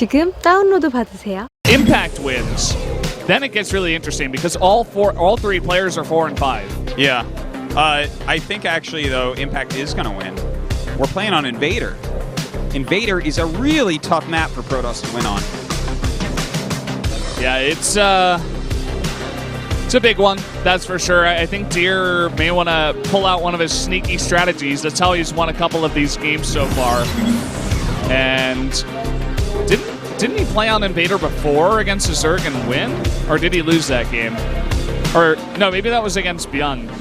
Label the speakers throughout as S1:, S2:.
S1: 지금 다운로드 받으세요.
S2: Impact wins. Then it gets really interesting because all three players are 4 and 5.
S3: Yeah. I think actually though Impact is going to win. We're playing on Invader. Invader is a really tough map for Protoss to win on.
S2: Yeah, it's a big one, that's for sure. I think Deer may want to pull out one of his sneaky strategies. That's how he's won a couple of these games so far. And didn't he play on Invader before against the Zerg and win? Or did he lose that game? Or no, maybe that was against Beyond.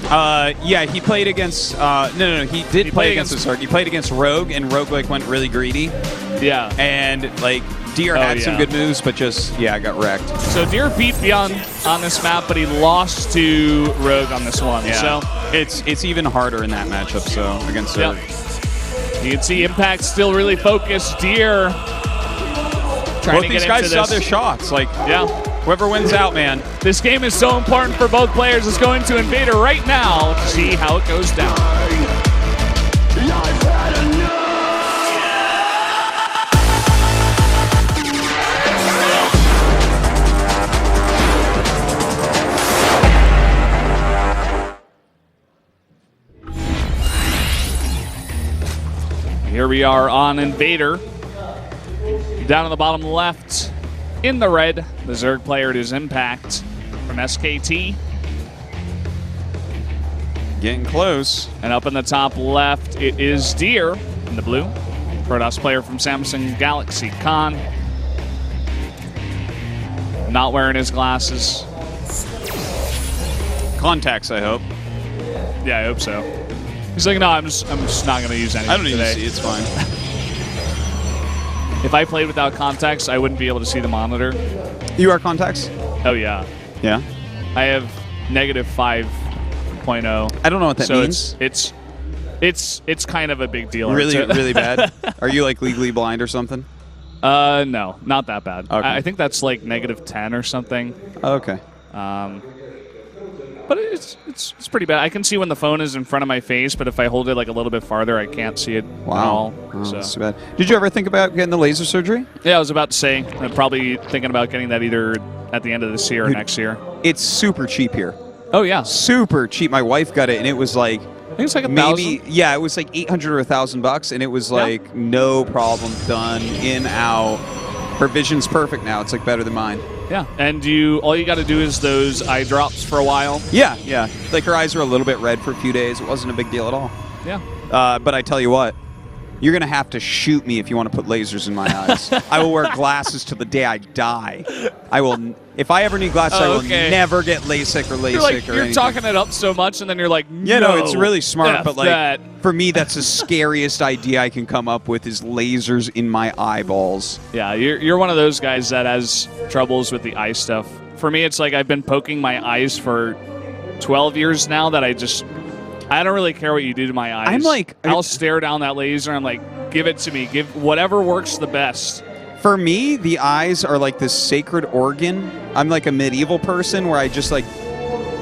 S3: Yeah, he played against. No, he did play against the Zerg. He played against Rogue, and Rogue like went really greedy.
S2: Yeah,
S3: and like Deer had some good moves, but just got wrecked.
S2: So Deer beat Beyond on this map, but he lost to Rogue on this one.
S3: Yeah.
S2: So
S3: it's even harder in that matchup. So against Zerg,
S2: you can see Impact still really focused. Deer trying to get
S3: these guys saw their shots. Like whoever wins out, man.
S2: This game is so important for both players. It's going to Invader right now to see how it goes down. Here we are on Invader. Down on the bottom left, in the red, the Zerg player is Impact from SKT.
S3: Getting close.
S2: And up in the top left, it is Deer in the blue. Protoss player from Samsung Galaxy Khan. Not wearing his glasses.
S3: Contacts, I hope.
S2: Yeah, I hope so. He's like, no, I'm just not going to use anything
S3: I don't need
S2: today.
S3: to see. It's fine.
S2: If I played without contacts, I wouldn't be able to see the monitor.
S3: You are contacts?
S2: Oh, yeah.
S3: Yeah?
S2: I have -5.0.
S3: I don't know what that means.
S2: So it's kind of a big deal.
S3: Really bad? Are you like legally blind or something?
S2: No, not that bad.
S3: Okay.
S2: I think that's like -10 or something.
S3: Okay.
S2: But it's pretty bad. I can see when the phone is in front of my face, but if I hold it like a little bit farther, I can't see it at all.
S3: Oh,
S2: So.
S3: that's too bad. Did you ever think about getting the laser surgery?
S2: Yeah, I was about to say, I'm probably thinking about getting that either at the end of this year or next year.
S3: It's super cheap here.
S2: Oh, yeah.
S3: Super cheap. My wife got it, and it was like...
S2: I think it's like
S3: maybe, yeah, it was like $800 or $1,000, and it was like no problem, done, in, out. Her vision's perfect now. It's like better than mine.
S2: Yeah, and all you got to do is those eye drops for a while.
S3: Yeah. Like her eyes were a little bit red for a few days. It wasn't a big deal at all.
S2: Yeah.
S3: But I tell you what, you're going to have to shoot me if you want to put lasers in my eyes. I will wear glasses till the day I die. I will. If I ever need glasses, I will never get LASIK or LASIK or
S2: you're
S3: anything.
S2: talking it up so much, and then you're like,
S3: no, it's really smart, but like
S2: that.
S3: For me, that's the scariest idea I can come up with is lasers in my eyeballs.
S2: Yeah, you're one of those guys that has troubles with the eye stuff. For me, it's like I've been poking my eyes for 12 years now that I don't really care what you do to my eyes.
S3: I'm like...
S2: I'll stare down that laser, and I'm like, give it to me. Give whatever works the best.
S3: For me, the eyes are like this sacred organ. I'm like a medieval person where I just like...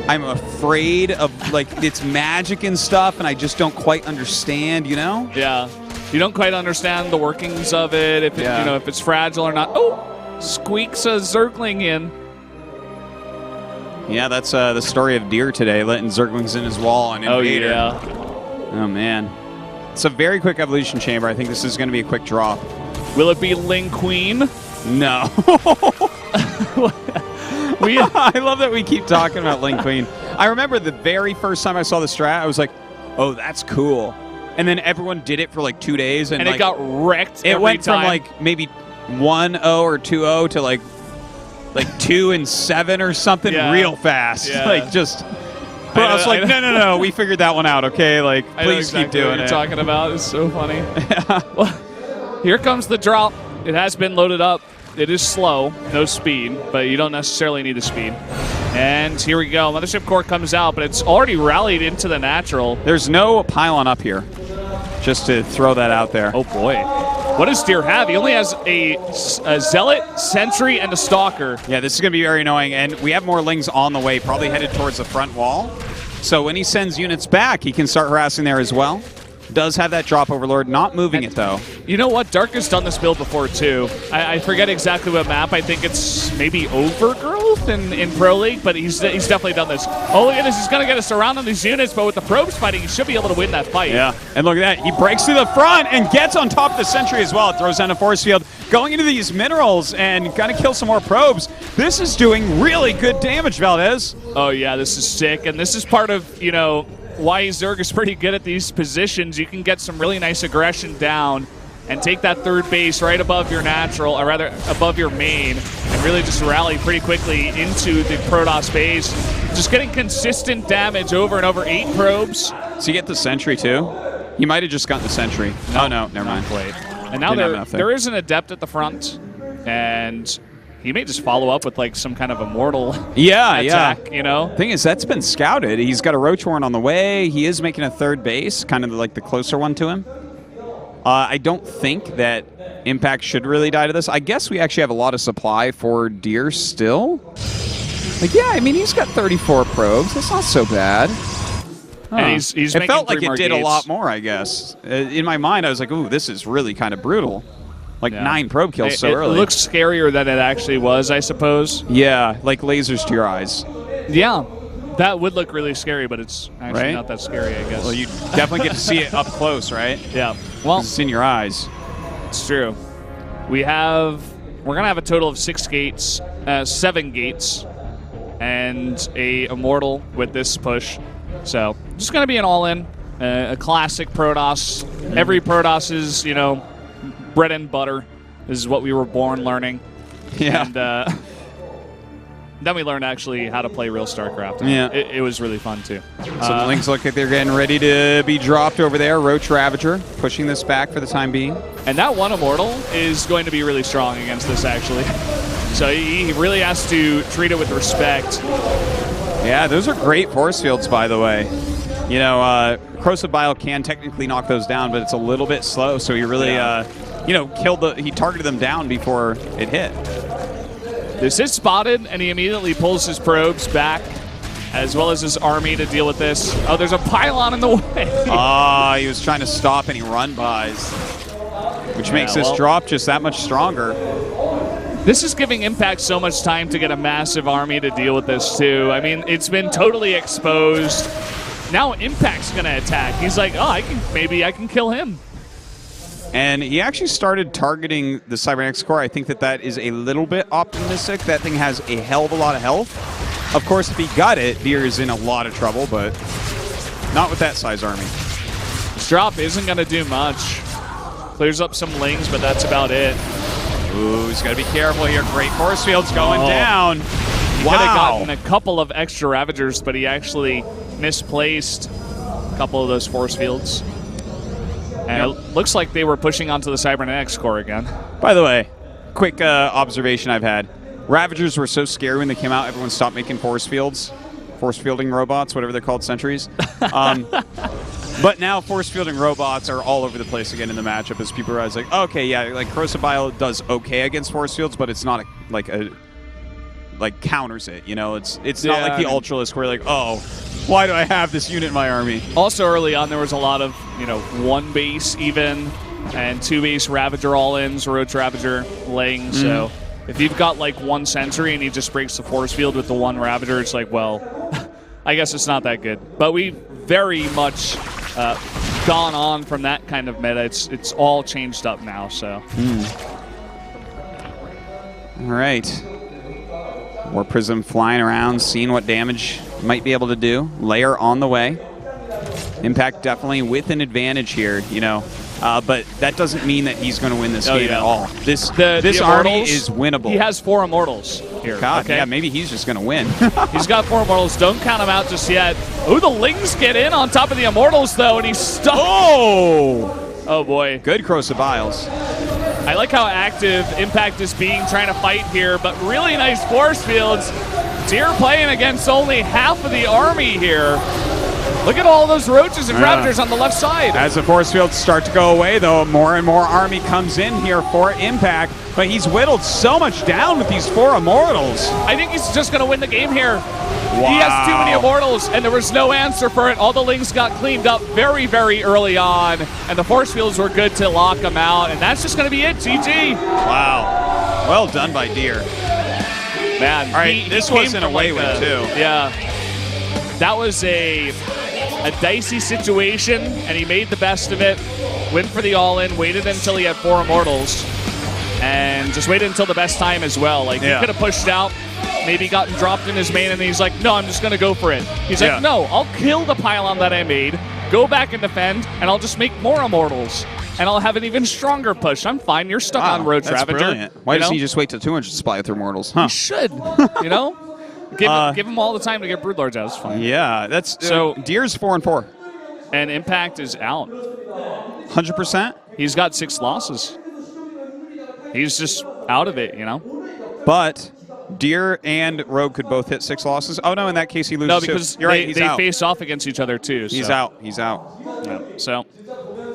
S3: I'm afraid of like its magic and stuff, and I just don't quite understand, you know?
S2: Yeah. You don't quite understand the workings of it, if if it's fragile or not. Oh! Squeaks a Zergling in.
S3: Yeah, that's the story of Deer today, letting Zerglings in his wall on Invader.
S2: Oh, yeah.
S3: Oh, man. It's a very quick evolution chamber. I think this is going to be a quick drop.
S2: Will it be Ling Queen?
S3: No. I love that we keep talking about Ling Queen. I remember the very first time I saw the strat, I was like, oh, that's cool. And then everyone did it for like 2 days. And
S2: like, it got wrecked
S3: It
S2: every
S3: went
S2: time.
S3: from like maybe 1-0 or 2-0 to like 2-7 or something real fast.
S2: Yeah.
S3: Like just... But I was like, no, we figured that one out, okay? Like, please keep doing
S2: what
S3: it.
S2: you're talking about. It's so funny. Well, here comes the drop. It has been loaded up. It is slow, no speed, but you don't necessarily need the speed. And here we go. Mothership Core comes out, but it's already rallied into the natural.
S3: There's no pylon up here, just to throw that out there.
S2: Oh, boy. What does Deer have? He only has a Zealot, Sentry, and a Stalker.
S3: Yeah, this is going to be very annoying, and we have more Lings on the way, probably headed towards the front wall. So when he sends units back, he can start harassing there as well. does have that drop overlord, not moving it though.
S2: You know what? Dark has done this build before too. I forget exactly what map. I think it's maybe Overgrowth in Pro League, but he's definitely done this. Oh, look at this. He's going to get us around on these units, but with the probes fighting, he should be able to win that fight.
S3: Yeah, and look at that. He breaks through the front and gets on top of the sentry as well. It throws down a force field, going into these minerals and going to kill some more probes. This is doing really good damage, Valdez.
S2: Oh, yeah, this is sick. And this is part of, you know, why Zerg is pretty good at these positions. You can get some really nice aggression down and take that third base right above your natural, or rather above your main, and really just rally pretty quickly into the Protoss base. Just getting consistent damage over and over. 8 probes.
S3: So you get the sentry too? You might have just gotten the sentry.
S2: No,
S3: oh, no, never mind.
S2: Wait. And now there is an adept at the front, and he may just follow up with like some kind of immortal attack, you know?
S3: Thing is, that's been scouted. He's got a Roach Horn on the way. He is making a third base, kind of like the closer one to him. I don't think that Impact should really die to this. I guess we actually have a lot of supply for Deer still. Like, yeah, I mean, he's got 34 probes. That's not so bad.
S2: And he's
S3: it
S2: making
S3: felt like
S2: 3 more
S3: it did
S2: gates.
S3: a lot more, I guess. In my mind, I was like, ooh, this is really kind of brutal. Like 9 probe kills so early.
S2: It looks scarier than it actually was, I suppose.
S3: Yeah, like lasers to your eyes.
S2: Yeah, that would look really scary, but it's actually not that scary, I guess.
S3: Well, you definitely get to see it up close, right?
S2: Yeah. Well,
S3: it's in your eyes.
S2: It's true. We're gonna have a total of 6 gates, 7 gates, and a immortal with this push. So just gonna be an all-in, a classic Protoss. Every Protoss is, you know, bread and butter. This is what we were born learning.
S3: Yeah.
S2: And then we learned actually how to play real StarCraft.
S3: Yeah.
S2: It was really fun too.
S3: So the Lynx look like they're getting ready to be dropped over there. Roach Ravager pushing this back for the time being.
S2: And that one immortal is going to be really strong against this actually. So he really has to treat it with respect.
S3: Yeah, those are great force fields, by the way. You know, Corrosive Bile can technically knock those down, but it's a little bit slow, so he really, you know, he targeted them down before it hit.
S2: This is spotted, and he immediately pulls his probes back, as well as his army to deal with this. Oh, there's a pylon in the way.
S3: He was trying to stop any run-bys, which makes this drop just that much stronger.
S2: This is giving Impact so much time to get a massive army to deal with this, too. I mean, it's been totally exposed. Now Impact's going to attack. He's like, oh, maybe I can kill him.
S3: And he actually started targeting the Cybernetics core. I think that is a little bit optimistic. That thing has a hell of a lot of health. Of course, if he got it, Deer is in a lot of trouble, but not with that size army.
S2: This drop isn't going to do much. Clears up some lings, but that's about it.
S3: Ooh, he's got to be careful here. Great force fields going down.
S2: He could have gotten a couple of extra Ravagers, but he actually misplaced a couple of those force fields. And it looks like they were pushing onto the Cybernetics core again.
S3: By the way, quick observation I've had. Ravagers were so scary when they came out, everyone stopped making force fielding robots, whatever they're called, sentries. But now force fielding robots are all over the place again in the matchup as people realize, like, okay, yeah, like Corrosive Bile does okay against force fields, but it's not like counters it, you know? It's not like the Ultralisk where like, oh, why do I have this unit in my army?
S2: Also early on there was a lot of, you know, 1 base even and 2 base Ravager all-ins, Roach Ravager laying, so if you've got like 1 sentry and he just breaks the force field with the 1 Ravager, it's like, well, I guess it's not that good. But we very much gone on from that kind of meta. It's all changed up now, so.
S3: All right. War Prism flying around, seeing what damage might be able to do. Layer on the way. Impact definitely with an advantage here, you know. But that doesn't mean that he's going to win this game at all. This army is winnable.
S2: He has 4 Immortals here.
S3: God,
S2: okay?
S3: yeah, maybe he's just going to win.
S2: He's got 4 Immortals. Don't count him out just yet. Ooh, the Lings get in on top of the Immortals, though, and he's stuck. Oh, boy.
S3: Good Corrosive Biles.
S2: I like how active Impact is being trying to fight here, but really nice force fields. Deer playing against only half of the army here. Look at all those Roaches and Ravagers on the left side.
S3: As the force fields start to go away, though, more and more army comes in here for Impact. But he's whittled so much down with these 4 Immortals.
S2: I think he's just going to win the game here. He has too many Immortals, and there was no answer for it. All the Lings got cleaned up very, very early on, and the force fields were good to lock him out, and that's just going to be it. GG.
S3: Wow. Well done by Deer.
S2: Man,
S3: all right, this was an away win, too.
S2: Yeah. That was a dicey situation, and he made the best of it. Went for the all-in, waited until he had 4 Immortals, and just waited until the best time as well. Like, he could have pushed out, maybe gotten dropped in his main, and he's like, no, I'm just going to go for it. He's like, no, I'll kill the pylon that I made, go back and defend, and I'll just make more Immortals, and I'll have an even stronger push. I'm fine. You're stuck on Road
S3: that's
S2: Ravager.
S3: Brilliant. Why doesn't he just wait till 200 to supply with their Immortals? Huh.
S2: He should, you know? Give him all the time to get Broodlords out. It's fine.
S3: Yeah, that's so. Deer's 4-4,
S2: and Impact is out.
S3: 100%.
S2: He's got 6 losses. He's just out of it, you know.
S3: But Deer and Rogue could both hit 6 losses. Oh no, in that case he loses.
S2: No, because
S3: You're right.
S2: they face off against each other too. So.
S3: He's out. He's out.
S2: Yeah. So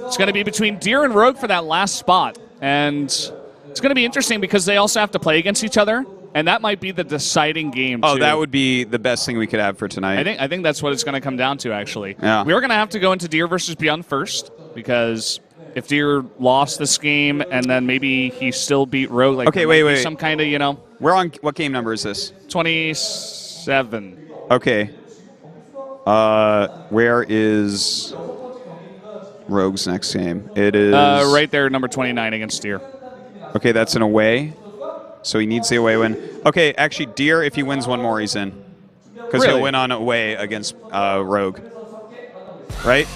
S2: it's going to be between Deer and Rogue for that last spot, and it's going to be interesting because they also have to play against each other. And that might be the deciding game, too.
S3: Oh, that would be the best thing we could have for tonight.
S2: I think that's what it's going to come down to, actually.
S3: Yeah.
S2: We are going to have to go into Deer versus Beyond first, because if Deer lost this game and then maybe he still beat Rogue, like
S3: okay, wait.
S2: some kind of, you know.
S3: We're on, what game number is this?
S2: 27.
S3: Okay. Where is Rogue's next game? It is
S2: right there, number 29 against Deer.
S3: Okay, that's an away. So he needs the away win. Okay, actually, Deer, if he wins one more, he's in. Because he'll win on away against Rogue. Right?